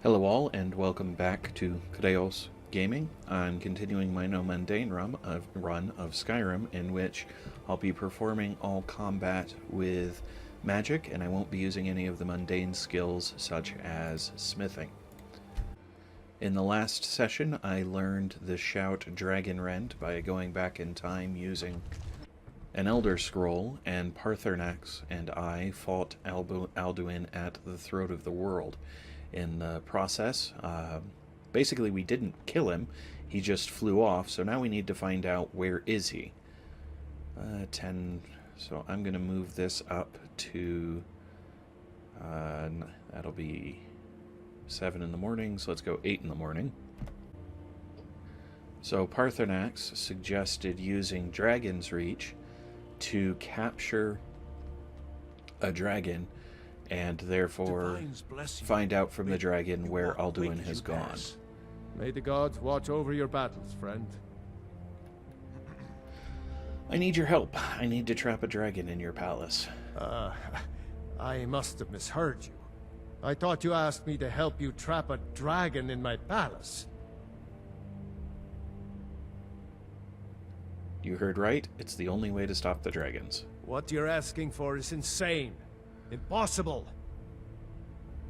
Hello all, and welcome back to Creos Gaming. I'm continuing my NoMundane run of Skyrim, in which I'll be performing all combat with magic, and I won't be using any of the mundane skills such as smithing. In the last session, I learned the shout Dragon Rend by going back in time using an Elder Scroll, and Paarthurnax and I fought Alduin at the throat of the world. In the process, basically we didn't kill him, he just flew off, so now we need to find out where is he. 10, so I'm going to move this up to, that'll be 7 in the morning, so let's go 8 in the morning. So Paarthurnax suggested using Dragon's Reach to capture a dragon and therefore find out from the dragon where Alduin has gone. May the gods watch over your battles, friend. I need your help. I need to trap a dragon in your palace. I must have misheard you. I thought you asked me to help you trap a dragon in my palace. You heard right. It's the only way to stop the dragons. What you're asking for is insane. Impossible!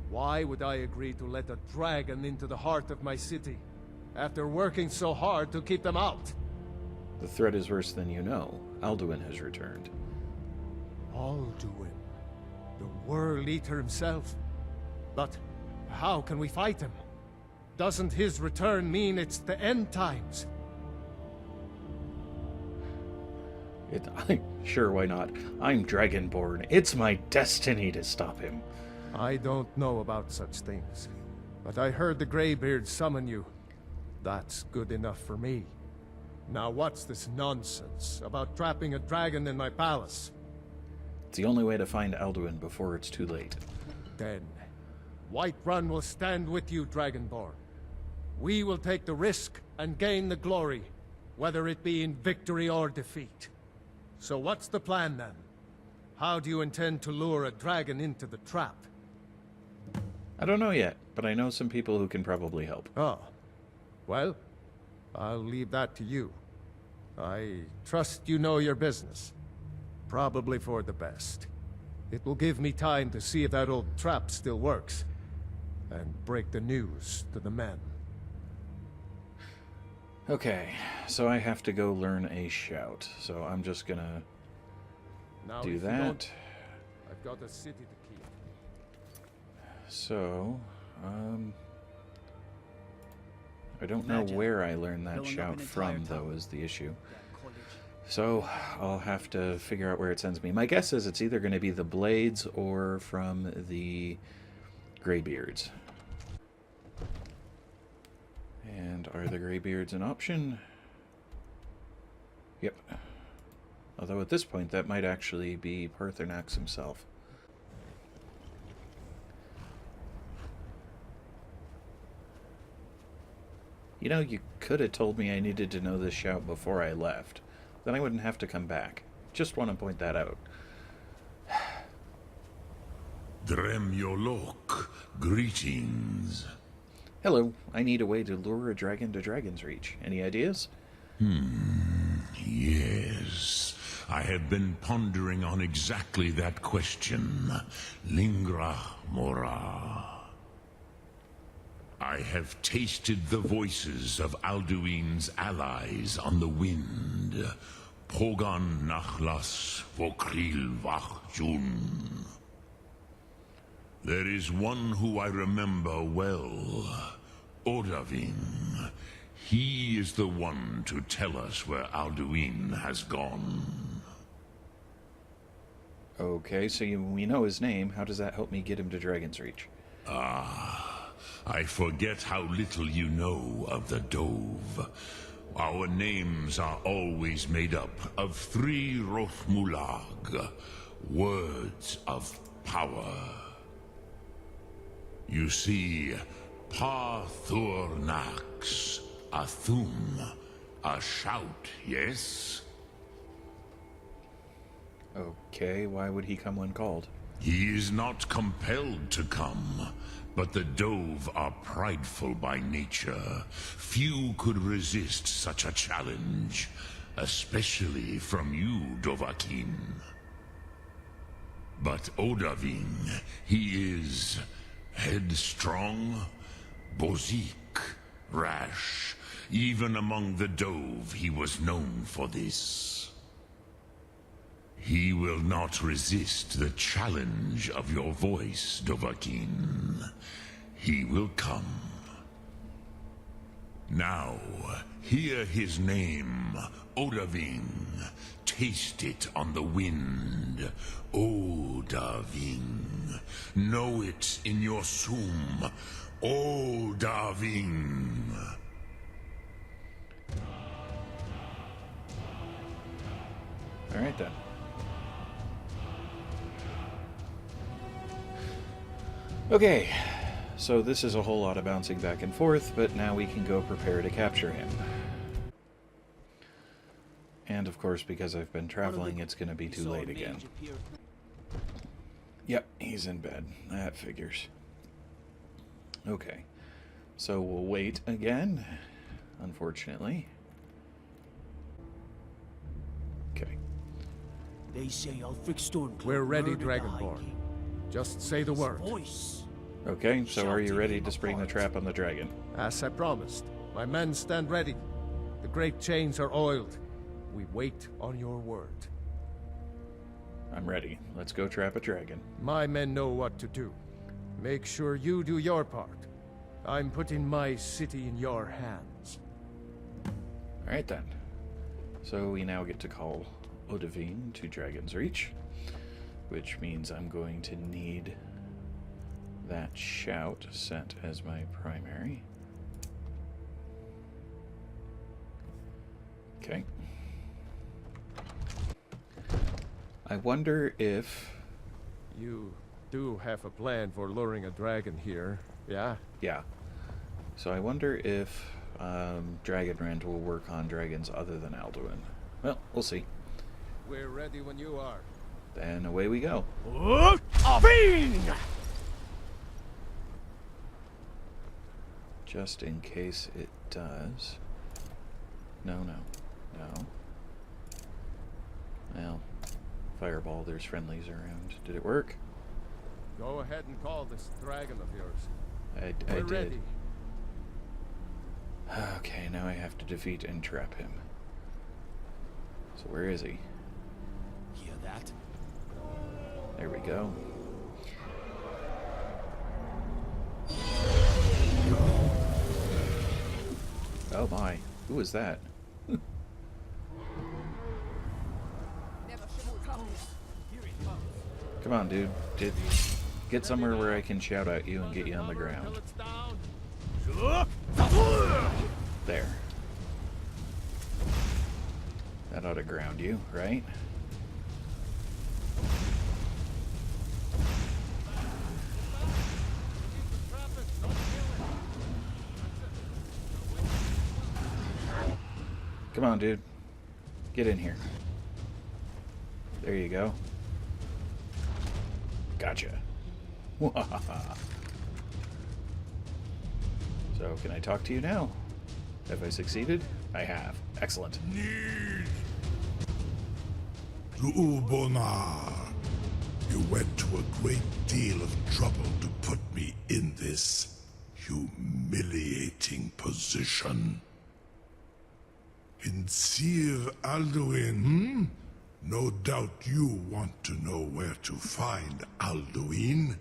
Why would I agree to let a dragon into the heart of my city, after working so hard to keep them out? The threat is worse than you know. Alduin has returned. Alduin? The World Eater himself? But how can we fight him? Doesn't his return mean it's the end times? Sure, why not? I'm Dragonborn. It's my destiny to stop him. I don't know about such things, but I heard the Greybeard summon you. That's good enough for me. Now what's this nonsense about trapping a dragon in my palace? It's the only way to find Alduin before it's too late. Then, Whiterun will stand with you, Dragonborn. We will take the risk and gain the glory, whether it be in victory or defeat. So what's the plan then? How do you intend to lure a dragon into the trap? I don't know yet, but I know some people who can probably help. Oh. Well, I'll leave that to you. I trust you know your business. Probably for the best. It will give me time to see if that old trap still works, and break the news to the men. Okay, so I have to go learn a shout, so I'm just gonna do that. I've got a city to keep. So, I don't know where I learned that shout from, though, is the issue. So, I'll have to figure out where it sends me. My guess is it's either going to be the Blades or from the Greybeards. And are the Greybeards an option? Yep. Although at this point that might actually be Paarthurnax himself. You know, you could have told me I needed to know this shout before I left. Then I wouldn't have to come back. Just want to point that out. Dremyolok, greetings. Hello, I need a way to lure a dragon to Dragon's Reach. Any ideas? Yes. I have been pondering on exactly that question. Lingra mora. I have tasted the voices of Alduin's allies on the wind. Pogan nachlas vokril vachjun. There is one who I remember well. Odavin. He is the one to tell us where Alduin has gone. Okay, so we know his name. How does that help me get him to Dragon's Reach? I forget how little you know of the Dove. Our names are always made up of 3 Rothmulag, words of power. You see, Paarthurnax, a thum, a shout, yes? Okay, why would he come when called? He is not compelled to come, but the Dove are prideful by nature. Few could resist such a challenge, especially from you, Dovahkiin. But Odahviing, he is headstrong, bozik, rash. Even among the Dove, he was known for this. He will not resist the challenge of your voice, Dovahkiin. He will come. Now, hear his name, Odahviing. Taste it on the wind. Odahviing. Know it in your sum. Odahviing. All right, then. Okay, so this is a whole lot of bouncing back and forth, but now we can go prepare to capture him. And of course, because I've been traveling, it's going to be too late again. Yep, he's in bed. That figures. Okay, so we'll wait again, unfortunately. Okay. They say Ulfric Stormcloak. We're ready, murdered the Dragonborn. High King. Just say the word. Voice. Okay, so are you ready to spring the trap on the dragon? As I promised, my men stand ready. The great chains are oiled. We wait on your word. I'm ready. Let's go trap a dragon. My men know what to do. Make sure you do your part. I'm putting my city in your hands. Alright then. So we now get to call Odahviing to Dragon's Reach, which means I'm going to need that shout set as my primary. Okay. I wonder if... You do have a plan for luring a dragon here, yeah? Yeah. So I wonder if Dragonrend will work on dragons other than Alduin. Well, we'll see. We're ready when you are. Then away we go. Just in case it does. No. Well, fireball, there's friendlies around. Did it work? Go ahead and call this dragon of yours. I We're did. ready. Okay, now I have to defeat and trap him. So where is he? Hear that? There we go. Oh my, who was that? Come on, dude. Get somewhere where I can shout at you and get you on the ground. There. That ought to ground you, right? Come on, dude. Get in here. There you go. Gotcha. So, can I talk to you now? Have I succeeded? I have. Excellent. To Ulbonar, you went to a great deal of trouble to put me in this humiliating position. In Sir Alduin, No doubt you want to know where to find Alduin.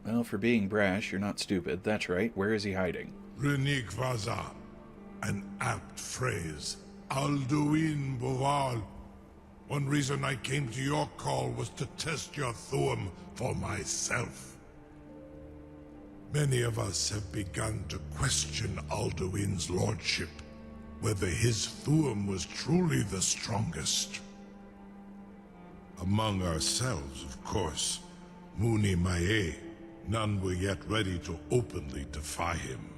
Well, for being brash, you're not stupid. That's right. Where is he hiding? Renik Vaza. An apt phrase. Alduin Boval. One reason I came to your call was to test your Thuum for myself. Many of us have begun to question Alduin's lordship, whether his Thuum was truly the strongest. Among ourselves, of course, Muni Mae, none were yet ready to openly defy him.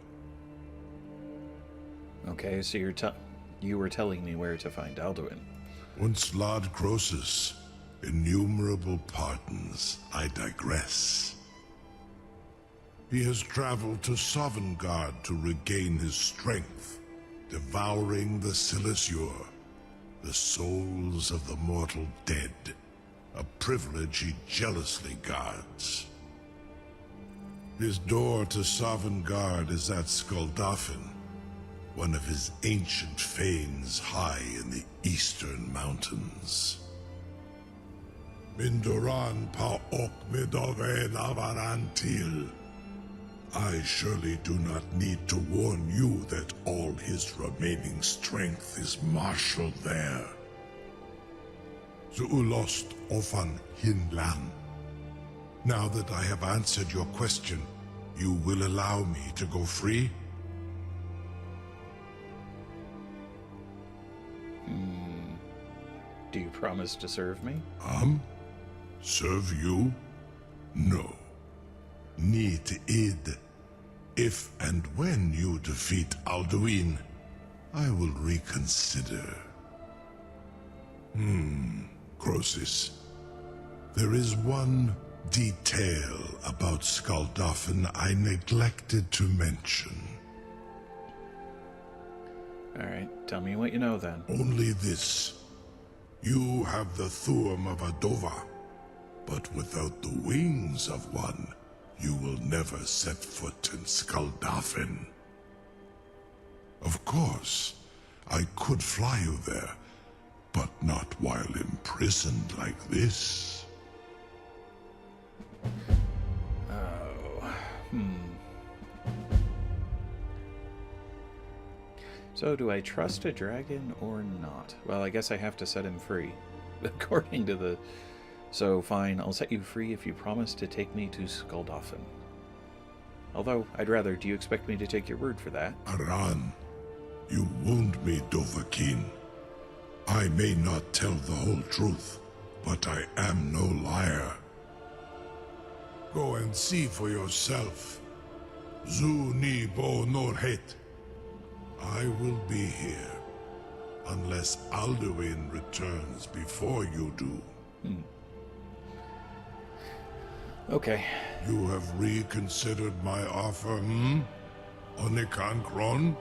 Okay, so you were telling me where to find Alduin. Once Lord Croesus, Innumerable pardons, I digress. He has traveled to Sovngarde to regain his strength, devouring the Silesure, the souls of the mortal dead, a privilege he jealously guards. His door to Sovngarde is at Skuldafn, one of his ancient fanes high in the eastern mountains. Mindoran pa ok midove lavarantil. I surely do not need to warn you that all his remaining strength is marshaled there. Zuulost ofan hinlan. Now that I have answered your question, you will allow me to go free? Do you promise to serve me? Serve you? No. Need id. If and when you defeat Alduin, I will reconsider. Croesus. There is one detail about Skuldafn I neglected to mention. Alright, tell me what you know then. Only this. You have the Thuum of a Dova, but without the wings of one, you will never set foot in Skuldafn. Of course, I could fly you there, but not while imprisoned like this. So, do I trust a dragon or not? Well, I guess I have to set him free, according to the... So, fine, I'll set you free if you promise to take me to Skuldafn. Although, I'd rather, do you expect me to take your word for that? Aran, you wound me, Dovahkiin. I may not tell the whole truth, but I am no liar. Go and see for yourself. Zu ni bo norhet. I will be here, unless Alduin returns before you do. Okay. You have reconsidered my offer, Onikan Kron?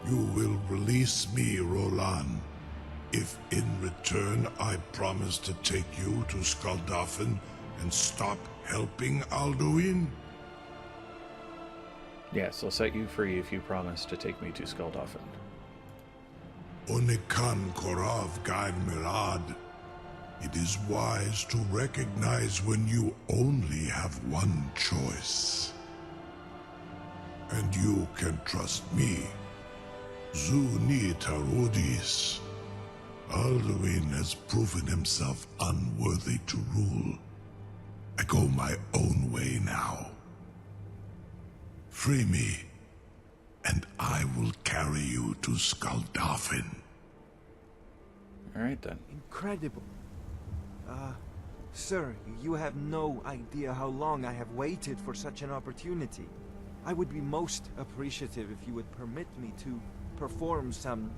You will release me, Roland, if in return I promise to take you to Skuldafn and stop helping Alduin? Yes, I'll set you free if you promise to take me to Skuldafn. Onikan Korav Gain Mirad. It is wise to recognize when you only have one choice. And you can trust me. Zuni Tarudis. Alduin has proven himself unworthy to rule. I go my own way now. Free me, and I will carry you to Skuldafn. Alright then. Incredible. Sir, you have no idea how long I have waited for such an opportunity. I would be most appreciative if you would permit me to perform some,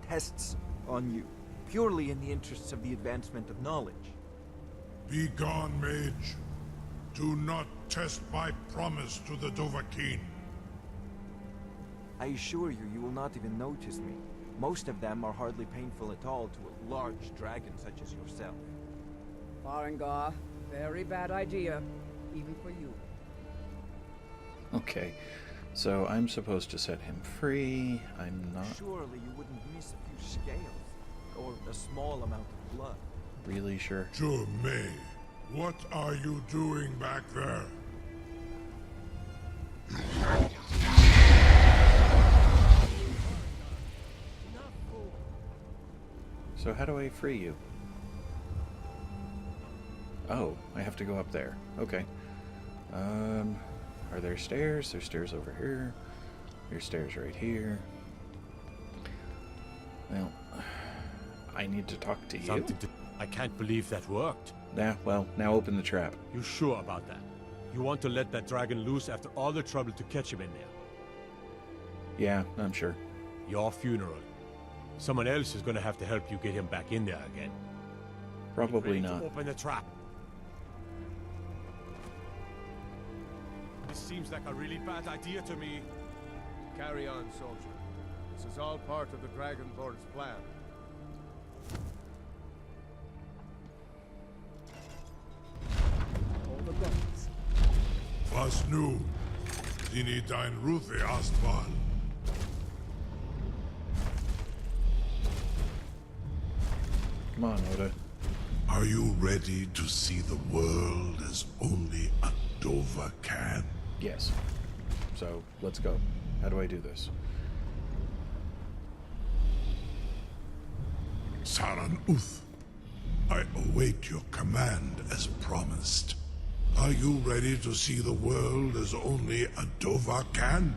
tests on you, purely in the interests of the advancement of knowledge. Be gone, mage. Do not test my promise to the Dovahkiin. I assure you, you will not even notice me. Most of them are hardly painful at all to a large dragon such as yourself. Farengar, very bad idea, even for you. Okay, so I'm supposed to set him free. I'm not Surely you wouldn't miss a few scales, or a small amount of blood. really sure. May, what are you doing back there? So how do I free you? Oh, I have to go up there. Okay. Are there stairs? There's stairs over here. There's stairs right here. Well, I need to talk to you. I can't believe that worked. Nah, well, now open the trap. You sure about that? You want to let that dragon loose after all the trouble to catch him in there? Yeah, I'm sure. Your funeral. Someone else is gonna have to help you get him back in there again. Probably Ready to not. open the trap. This seems like a really bad idea to me. Carry on, soldier. This is all part of the Dragonborn's plan. All the bones. Was nu? Dini dein Ruthi Astval. Come on, Oda. Are you ready to see the world as only a Dova can? Yes. So, let's go. How do I do this? Saran Uth, I await your command as promised. Are you ready to see the world as only a Dova can?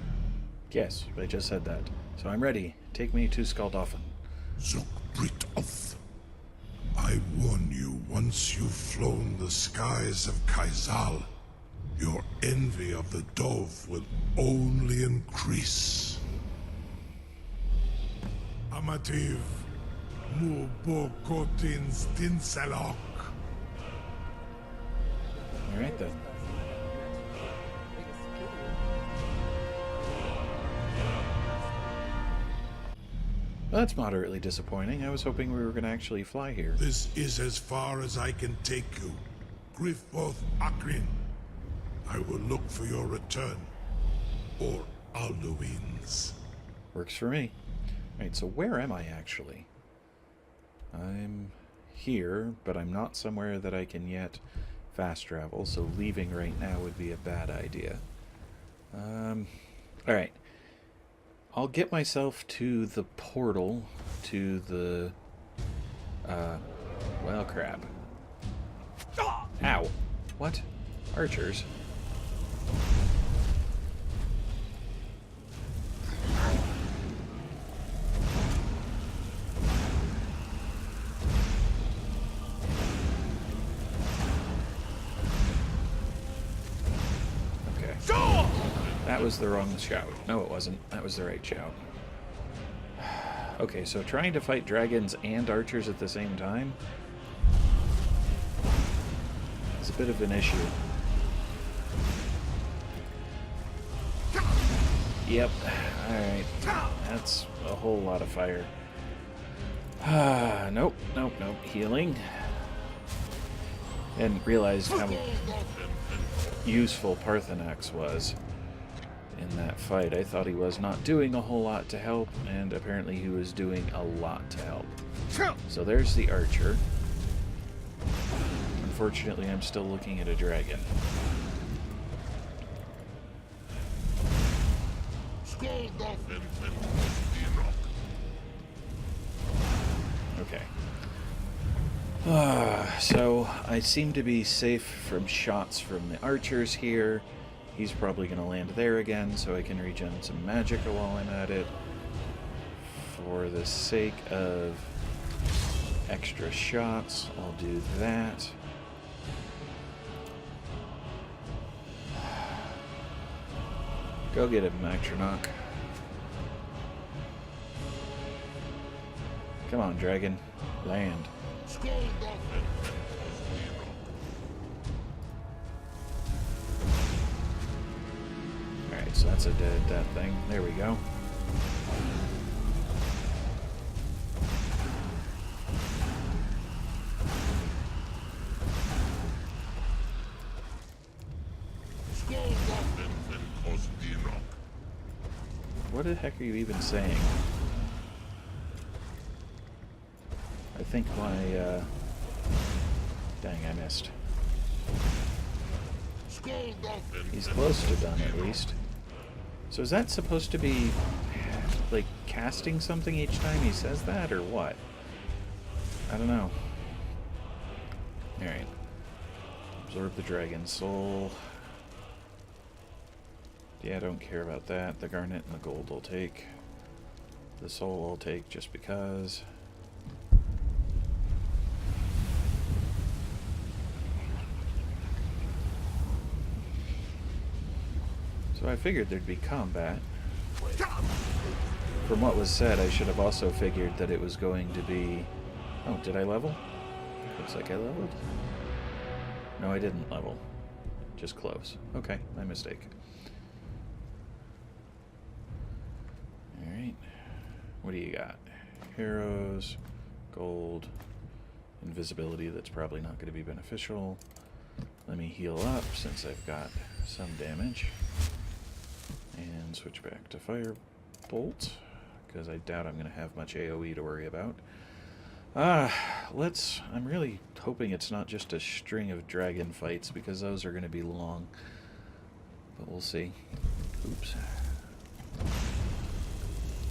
Yes, I just said that. So I'm ready. Take me to Skaldofen. Zuk Brit Uth. I warn you, once you've flown the skies of Kaizal, your envy of the Dove will only increase. Amativ, Mubokotin Stinselok. Alright then. Well, that's moderately disappointing. I was hoping we were going to actually fly here. This is as far as I can take you. Grifoth Akrin. I will look for your return. Or Alduin's. Works for me. Alright, so where am I actually? I'm here, but I'm not somewhere that I can yet fast travel, so leaving right now would be a bad idea. Alright. I'll get myself to the portal to the... well, crap. Ow. What? Archers? Okay. That was the wrong shout. No, it wasn't. That was the right shout. Okay, so trying to fight dragons and archers at the same time is a bit of an issue. Yep. Alright. That's a whole lot of fire. Nope, nope, nope. Healing. And realized how useful Parthenax was in that fight. I thought he was not doing a whole lot to help, and apparently he was doing a lot to help. So there's the archer. Unfortunately, I'm still looking at a dragon. Okay. So I seem to be safe from shots from the archers here. He's probably going to land there again, so I can regen some magicka while I'm at it. For the sake of extra shots, I'll do that. Go get him, Matronach. Come on, dragon. Land. Alright, so that's a dead thing. There we go. What the heck are you even saying? I think my, dang, I missed. He's close to done, at least. So is that supposed to be, like, casting something each time he says that, or what? I don't know. Alright. Absorb the dragon soul. Yeah, I don't care about that. The garnet and the gold I'll take. The soul I'll take just because. So I figured there'd be combat. From what was said, I should have also figured that it was going to be... Oh, did I level? Looks like I leveled. No, I didn't level. Just close. Okay, my mistake. Alright. What do you got? Heroes, gold, invisibility, that's probably not going to be beneficial. Let me heal up since I've got some damage. And switch back to Firebolt, because I doubt I'm going to have much AoE to worry about. I'm really hoping it's not just a string of dragon fights, because those are going to be long. But we'll see. Oops.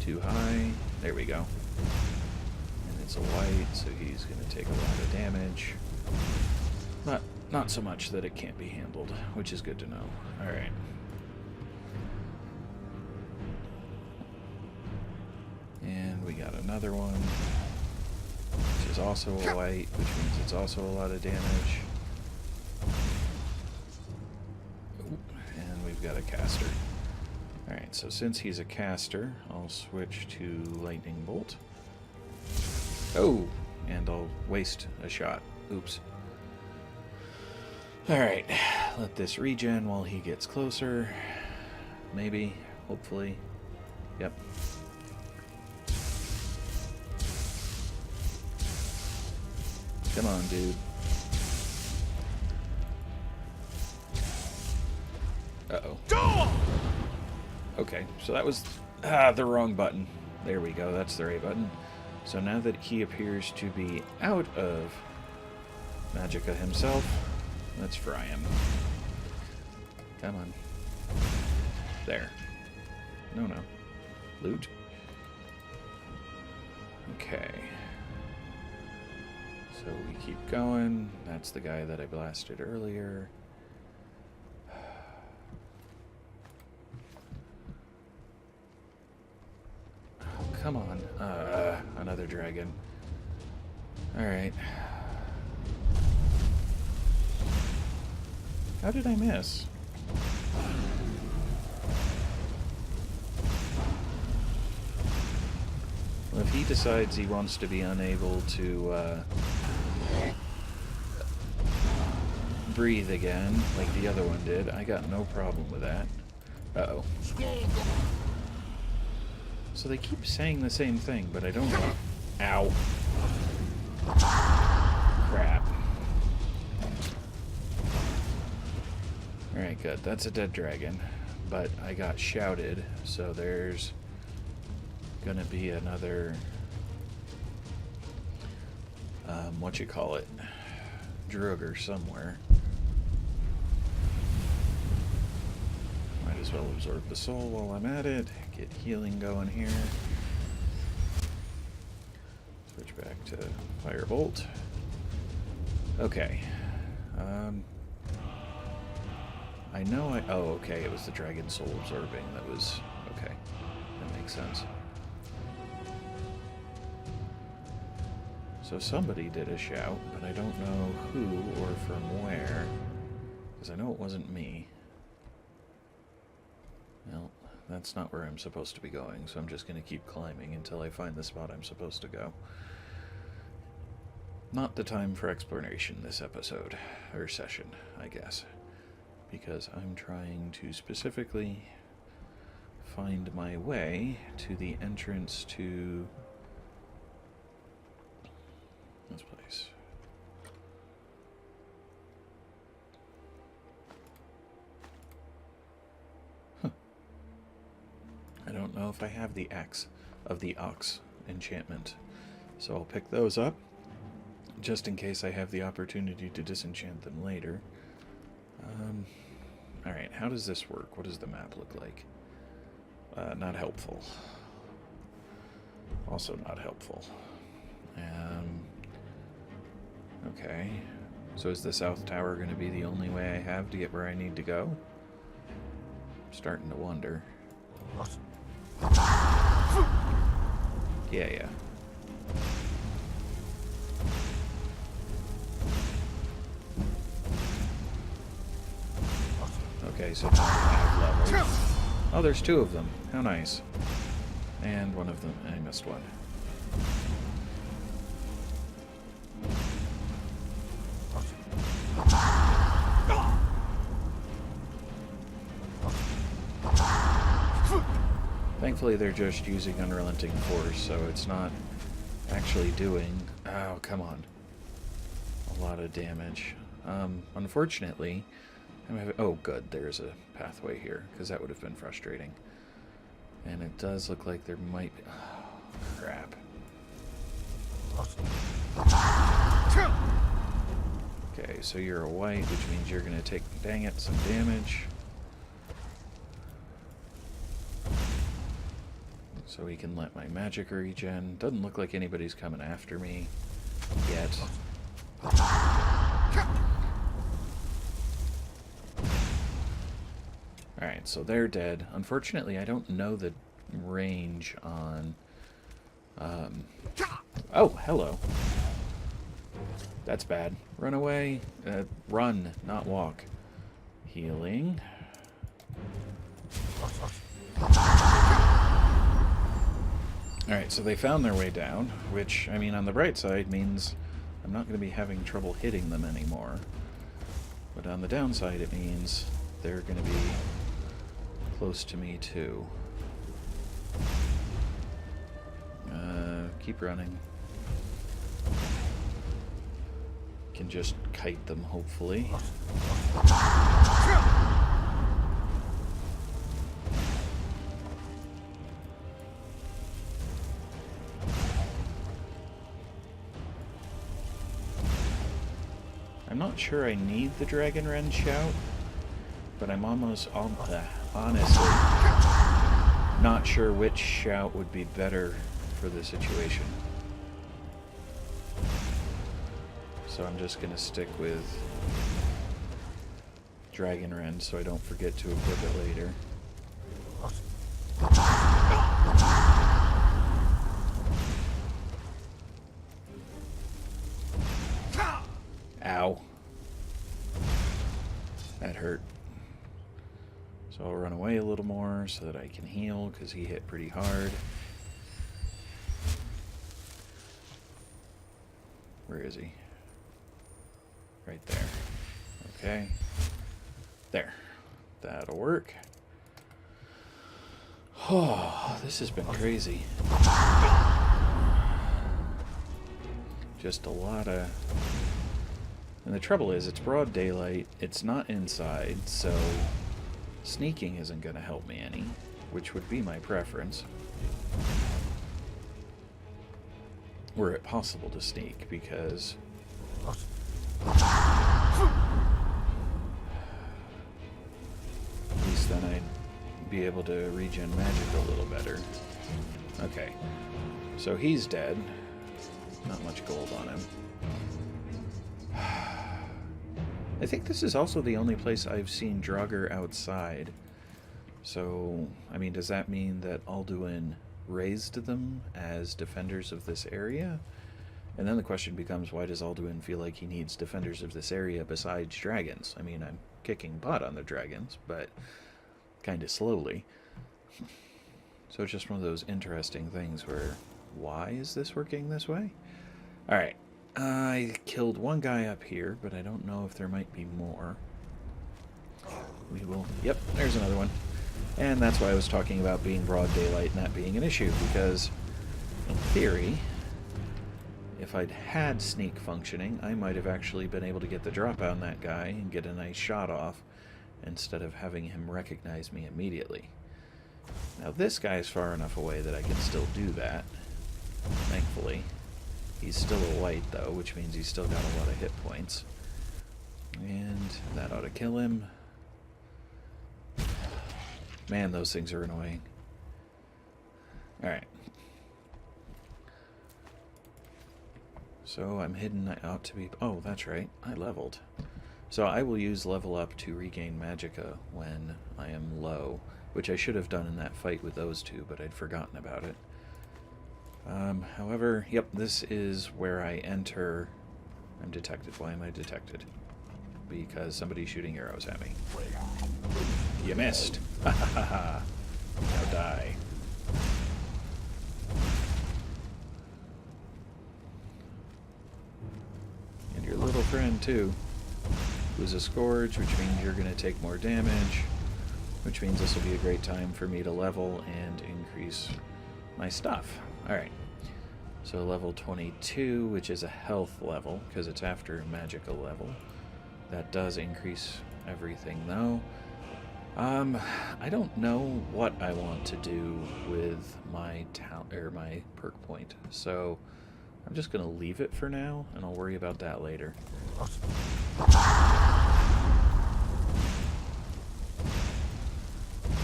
Too high. There we go. And it's a white, so he's going to take a lot of damage. But not so much that it can't be handled, which is good to know. Alright. And we got another one, which is also a white, which means it's also a lot of damage. Oop, and we've got a caster. Alright, so since he's a caster, I'll switch to lightning bolt. Oh! And I'll waste a shot. Oops. Alright, let this regen while he gets closer. Maybe, hopefully. Yep. Come on, dude. Uh-oh. Okay, so that was the wrong button. There we go, that's the right button. So now that he appears to be out of Magicka himself, let's fry him. Come on. There. No. Loot. Okay. So we keep going. That's the guy that I blasted earlier. Oh, come on. Another dragon. Alright. How did I miss? Well, if he decides he wants to be unable to breathe again, like the other one did, I got no problem with that. Uh-oh. So they keep saying the same thing, but I don't know. Ow. Crap. Alright, good. That's a dead dragon. But I got shouted, so there's gonna be another Druger somewhere. Might as well absorb the soul while I'm at it. Get healing going here. Switch back to Firebolt. Okay. I know oh, okay, it was the dragon soul absorbing that was... okay. That makes sense. So somebody did a shout, but I don't know who or from where, because I know it wasn't me. Well, that's not where I'm supposed to be going, so I'm just going to keep climbing until I find the spot I'm supposed to go. Not the time for exploration this episode, or session, I guess, because I'm trying to specifically find my way to the entrance to this place. Huh. I don't know if I have the Axe of the Ox enchantment, so I'll pick those up just in case I have the opportunity to disenchant them later. Alright, how does this work? What does the map look like? Not helpful. Also not helpful. Okay. So is the South Tower going to be the only way I have to get where I need to go? I'm starting to wonder. Yeah. Okay, so now I have levels. Oh, there's two of them. How nice. And one of them, I missed one. Thankfully, they're just using unrelenting force, so it's not actually doing... Oh, come on. A lot of damage. Unfortunately, I'm having... Oh, good. There's a pathway here, because that would have been frustrating. And it does look like there might be... Oh, crap. Okay, so you're a white, which means you're going to take, dang it, some damage. So we can let my magic regen. Doesn't look like anybody's coming after me yet. Alright, so they're dead. Unfortunately, I don't know the range on... Oh, hello. That's bad. Run away. Run, not walk. Healing. Alright, so they found their way down, which, I mean, on the bright side means I'm not going to be having trouble hitting them anymore. But on the downside, it means they're going to be close to me, too. Keep running. Can just kite them, hopefully. I'm not sure I need the Dragon Wren shout, but I'm honestly not sure which shout would be better for the situation. So I'm just going to stick with Dragon Wren so I don't forget to equip it later. Ow. That hurt. So I'll run away a little more so that I can heal, because he hit pretty hard. Where is he? Right there. Okay. There. That'll work. Oh, this has been crazy. Just a lot of... And the trouble is, it's broad daylight, it's not inside, so sneaking isn't going to help me any, which would be my preference. Were it possible to sneak, because... At least then I'd be able to regen magic a little better. Okay, so he's dead. Not much gold on him. I think this is also the only place I've seen Draugr outside. So, I mean, does that mean that Alduin raised them as defenders of this area? And then the question becomes, why does Alduin feel like he needs defenders of this area besides dragons? I mean, I'm kicking butt on the dragons, but kind of slowly. So it's just one of those interesting things where, why is this working this way? Alright. I killed one guy up here, but I don't know if there might be more. We will... Yep, there's another one. And that's why I was talking about being broad daylight and that being an issue, because in theory, if I'd had sneak functioning, I might have actually been able to get the drop on that guy and get a nice shot off, instead of having him recognize me immediately. Now this guy's far enough away that I can still do that, thankfully. He's still a white, though, which means he's still got a lot of hit points. And that ought to kill him. Man, those things are annoying. Alright. So I'm hidden. I ought to be... Oh, that's right. I leveled. So I will use level up to regain magicka when I am low, which I should have done in that fight with those two, but I'd forgotten about it. However, yep, this is where I enter. I'm detected. Why am I detected? Because somebody's shooting arrows at me. You missed. Ha ha ha ha. Now die. And your little friend, too, who's a scourge, which means you're going to take more damage. which means this will be a great time for me to level and increase my stuff. Alright, so level 22, which is a health level, because it's after a magical level. That does increase everything, though. I don't know what I want to do with my my perk point, so I'm just going to leave it for now, and I'll worry about that later.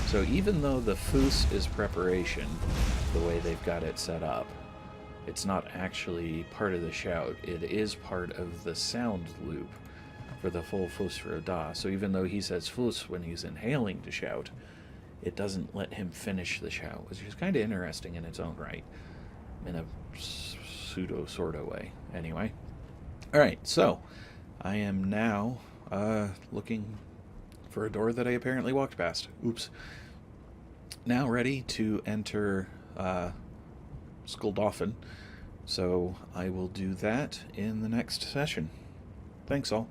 So even though the foos is preparation, the way they've got it set up, it's not actually part of the shout. It is part of the sound loop for the full Fus for Da. So even though he says Fus when he's inhaling to shout, it doesn't let him finish the shout, which is kind of interesting in its own right, in a pseudo sort of way. Anyway, all right. So I am now looking for a door that I apparently walked past. Oops. Now ready to enter Skulldolphin. So I will do that in the next session. Thanks all.